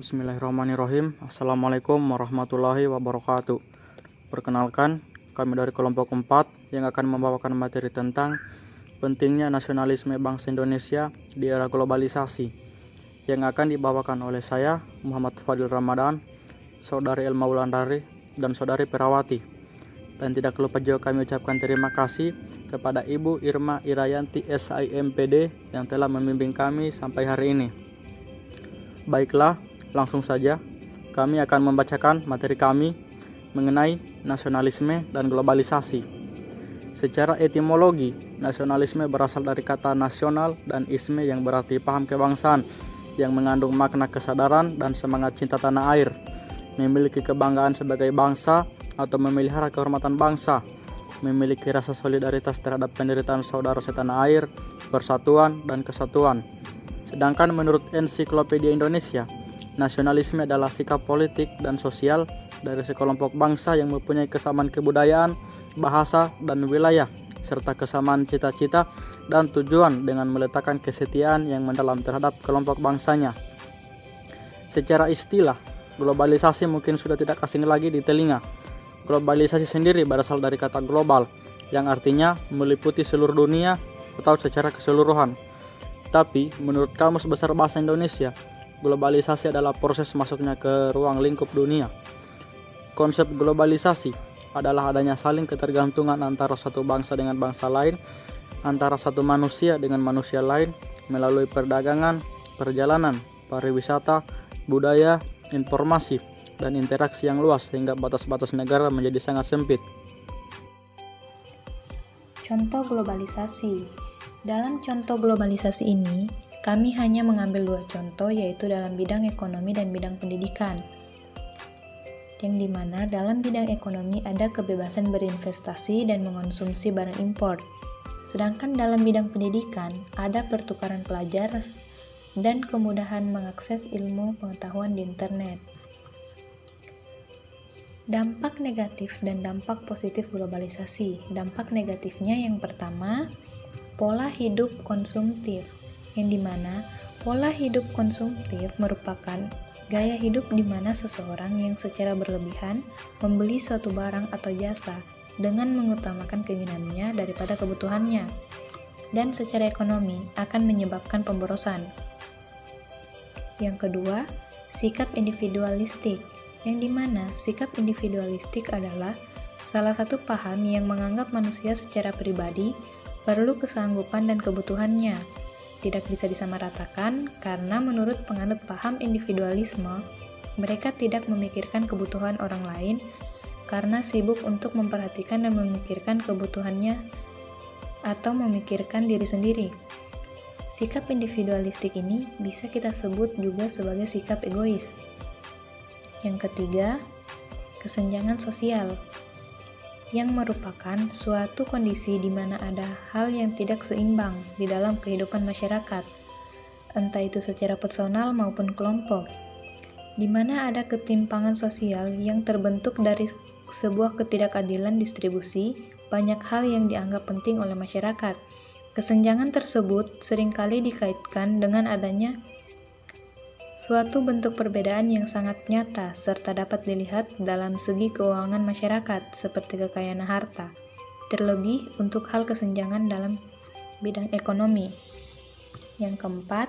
Bismillahirrahmanirrahim. Assalamualaikum warahmatullahi wabarakatuh. Perkenalkan, kami dari kelompok 4 yang akan membawakan materi tentang pentingnya nasionalisme bangsa Indonesia di era globalisasi, yang akan dibawakan oleh saya, Muhammad Fadil Ramadan, Saudari Elma Wulandari, dan Saudari Perawati. Dan tidak lupa juga kami ucapkan terima kasih kepada Ibu Irma Irayanti SIMPD yang telah membimbing kami sampai hari ini. Baiklah, langsung saja kami akan membacakan materi kami mengenai nasionalisme dan globalisasi. Secara etimologi, nasionalisme berasal dari kata nasional dan isme yang berarti paham kebangsaan, yang mengandung makna kesadaran dan semangat cinta tanah air, memiliki kebanggaan sebagai bangsa atau memelihara kehormatan bangsa, memiliki rasa solidaritas terhadap penderitaan saudara setanah air, persatuan dan kesatuan. Sedangkan menurut Ensiklopedia Indonesia, nasionalisme adalah sikap politik dan sosial dari sekelompok bangsa yang mempunyai kesamaan kebudayaan, bahasa, dan wilayah, serta kesamaan cita-cita dan tujuan dengan meletakkan kesetiaan yang mendalam terhadap kelompok bangsanya. Secara istilah, globalisasi mungkin sudah tidak asing lagi di telinga. Globalisasi sendiri berasal dari kata global, yang artinya meliputi seluruh dunia atau secara keseluruhan. Tapi, menurut Kamus Besar Bahasa Indonesia, globalisasi adalah proses masuknya ke ruang lingkup dunia. Konsep globalisasi adalah adanya saling ketergantungan antara satu bangsa dengan bangsa lain, antara satu manusia dengan manusia lain, melalui perdagangan, perjalanan, pariwisata, budaya, informasi, dan interaksi yang luas sehingga batas-batas negara menjadi sangat sempit. Contoh globalisasi. Dalam contoh globalisasi ini, kami hanya mengambil 2 contoh, yaitu dalam bidang ekonomi dan bidang pendidikan. Yang dimana dalam bidang ekonomi ada kebebasan berinvestasi dan mengonsumsi barang impor. Sedangkan dalam bidang pendidikan ada pertukaran pelajar dan kemudahan mengakses ilmu pengetahuan di internet. Dampak negatif dan dampak positif globalisasi. Dampak negatifnya yang pertama, pola hidup konsumtif, yang dimana pola hidup konsumtif merupakan gaya hidup di mana seseorang yang secara berlebihan membeli suatu barang atau jasa dengan mengutamakan keinginannya daripada kebutuhannya, dan secara ekonomi akan menyebabkan pemborosan. Yang kedua, sikap individualistik, yang dimana sikap individualistik adalah salah satu paham yang menganggap manusia secara pribadi perlu kesanggupan dan kebutuhannya. Tidak bisa disamaratakan karena menurut penganut paham individualisme, mereka tidak memikirkan kebutuhan orang lain karena sibuk untuk memperhatikan dan memikirkan kebutuhannya atau memikirkan diri sendiri. Sikap individualistik ini bisa kita sebut juga sebagai sikap egois. Yang ketiga, kesenjangan sosial, yang merupakan suatu kondisi di mana ada hal yang tidak seimbang di dalam kehidupan masyarakat, entah itu secara personal maupun kelompok, di mana ada ketimpangan sosial yang terbentuk dari sebuah ketidakadilan distribusi banyak hal yang dianggap penting oleh masyarakat. Kesenjangan tersebut seringkali dikaitkan dengan adanya suatu bentuk perbedaan yang sangat nyata serta dapat dilihat dalam segi keuangan masyarakat seperti kekayaan harta, terlebih untuk hal kesenjangan dalam bidang ekonomi. Yang keempat,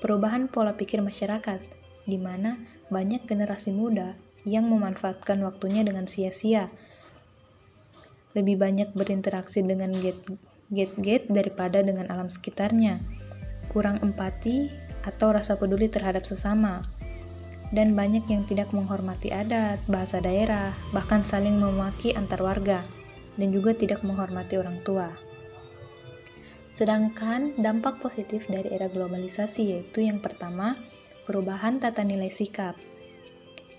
perubahan pola pikir masyarakat, di mana banyak generasi muda yang memanfaatkan waktunya dengan sia-sia, lebih banyak berinteraksi dengan gadget daripada dengan alam sekitarnya, kurang empati atau rasa peduli terhadap sesama, dan banyak yang tidak menghormati adat, bahasa daerah, bahkan saling memaki antar warga, dan juga tidak menghormati orang tua. Sedangkan dampak positif dari era globalisasi yaitu yang pertama, perubahan tata nilai sikap,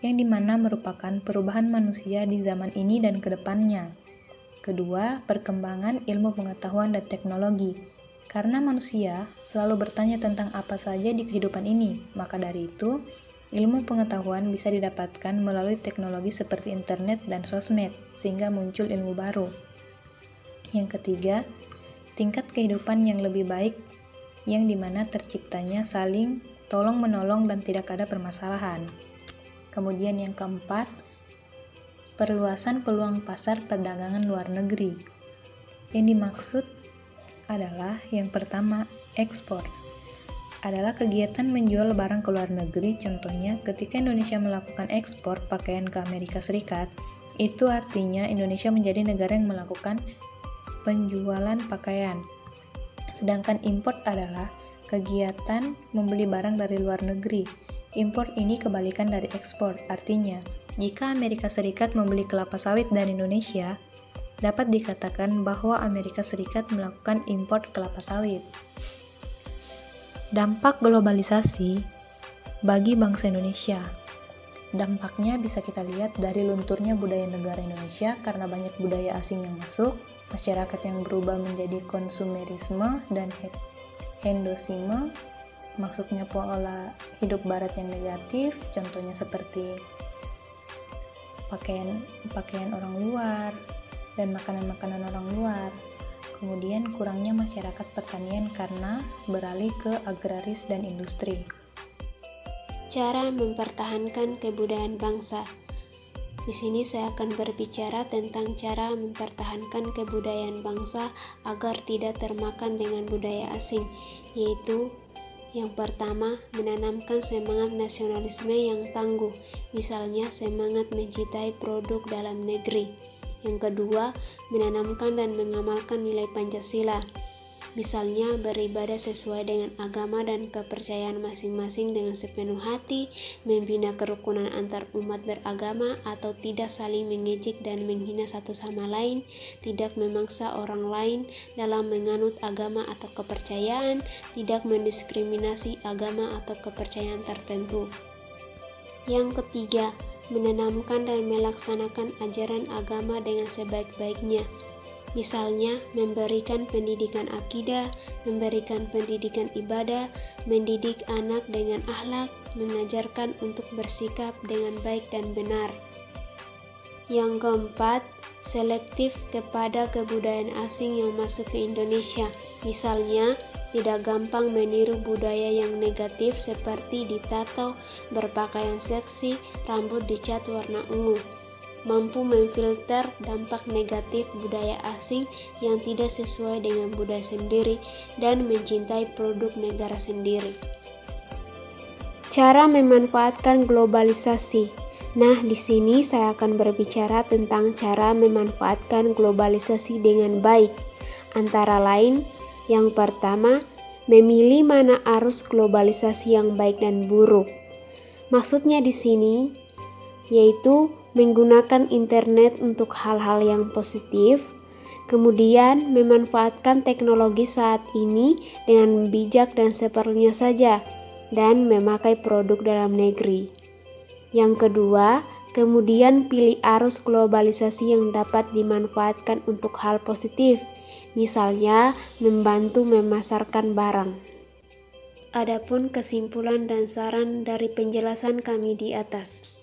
yang dimana merupakan perubahan manusia di zaman ini dan kedepannya. Kedua, perkembangan ilmu pengetahuan dan teknologi, karena manusia selalu bertanya tentang apa saja di kehidupan ini, maka dari itu, ilmu pengetahuan bisa didapatkan melalui teknologi seperti internet dan sosmed, sehingga muncul ilmu baru. Yang ketiga, tingkat kehidupan yang lebih baik, yang dimana terciptanya saling tolong-menolong dan tidak ada permasalahan. Kemudian yang keempat, perluasan peluang pasar perdagangan luar negeri. Yang dimaksud adalah yang pertama, ekspor. Adalah kegiatan menjual barang ke luar negeri. Contohnya, ketika Indonesia melakukan ekspor pakaian ke Amerika Serikat, itu artinya Indonesia menjadi negara yang melakukan penjualan pakaian. Sedangkan import adalah kegiatan membeli barang dari luar negeri. Import ini kebalikan dari ekspor. Artinya, jika Amerika Serikat membeli kelapa sawit dari Indonesia, dapat dikatakan bahwa Amerika Serikat melakukan import kelapa sawit. Dampak globalisasi bagi bangsa Indonesia. Dampaknya bisa kita lihat dari lunturnya budaya negara Indonesia karena banyak budaya asing yang masuk, masyarakat yang berubah menjadi konsumerisme dan hedosisme, maksudnya pola hidup barat yang negatif, contohnya seperti pakaian orang luar dan makanan-makanan orang luar. Kemudian kurangnya masyarakat pertanian karena beralih ke agraris dan industri. Cara mempertahankan kebudayaan bangsa. Di sini saya akan berbicara tentang cara mempertahankan kebudayaan bangsa agar tidak termakan dengan budaya asing, yaitu yang pertama, menanamkan semangat nasionalisme yang tangguh, misalnya semangat mencintai produk dalam negeri. Yang kedua, menanamkan dan mengamalkan nilai Pancasila, misalnya beribadah sesuai dengan agama dan kepercayaan masing-masing dengan sepenuh hati, membina kerukunan antar umat beragama atau tidak saling mengejek dan menghina satu sama lain, tidak memaksa orang lain dalam menganut agama atau kepercayaan, tidak mendiskriminasi agama atau kepercayaan tertentu. Yang ketiga, menanamkan dan melaksanakan ajaran agama dengan sebaik-baiknya. Misalnya, memberikan pendidikan akidah, memberikan pendidikan ibadah, mendidik anak dengan akhlak, mengajarkan untuk bersikap dengan baik dan benar. Yang keempat, selektif kepada kebudayaan asing yang masuk ke Indonesia. Misalnya, tidak gampang meniru budaya yang negatif seperti ditato, berpakaian seksi, rambut dicat warna ungu. Mampu memfilter dampak negatif budaya asing yang tidak sesuai dengan budaya sendiri dan mencintai produk negara sendiri. Cara memanfaatkan globalisasi. Nah, di sini saya akan berbicara tentang cara memanfaatkan globalisasi dengan baik. Antara lain, yang pertama, memilih mana arus globalisasi yang baik dan buruk. Maksudnya di sini yaitu menggunakan internet untuk hal-hal yang positif, kemudian memanfaatkan teknologi saat ini dengan bijak dan seperlunya saja, dan memakai produk dalam negeri. Yang kedua, kemudian pilih arus globalisasi yang dapat dimanfaatkan untuk hal positif, misalnya membantu memasarkan barang. Adapun kesimpulan dan saran dari penjelasan kami di atas.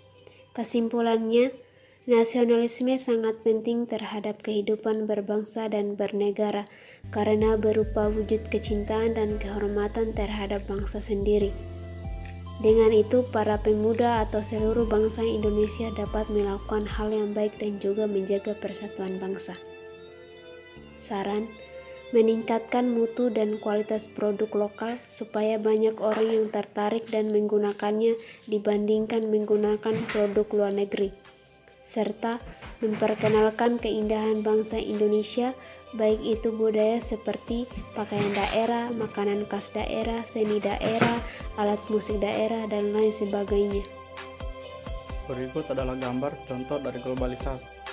Kesimpulannya, nasionalisme sangat penting terhadap kehidupan berbangsa dan bernegara karena berupa wujud kecintaan dan kehormatan terhadap bangsa sendiri. Dengan itu, para pemuda atau seluruh bangsa Indonesia dapat melakukan hal yang baik dan juga menjaga persatuan bangsa. Saran, meningkatkan mutu dan kualitas produk lokal supaya banyak orang yang tertarik dan menggunakannya dibandingkan menggunakan produk luar negeri, serta memperkenalkan keindahan bangsa Indonesia, baik itu budaya seperti pakaian daerah, makanan khas daerah, seni daerah, alat musik daerah, dan lain sebagainya. Berikut adalah gambar contoh dari globalisasi.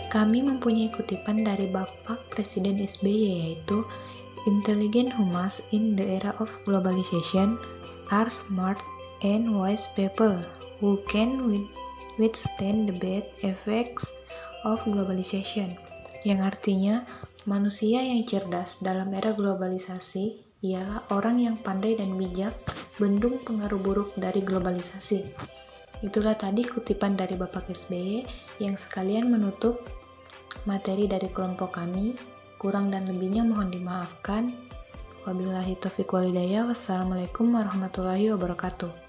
Kami mempunyai kutipan dari Bapak Presiden SBY yaitu Intelligent humans in the era of globalization are smart and wise people who can withstand the bad effects of globalization, yang artinya manusia yang cerdas dalam era globalisasi ialah orang yang pandai dan bijak bendung pengaruh buruk dari globalisasi. Itulah tadi kutipan dari Bapak SBY yang sekalian menutup materi dari kelompok kami. Kurang dan lebihnya mohon dimaafkan. Wabillahi taufiq wal hidayah. Wassalamualaikum warahmatullahi wabarakatuh.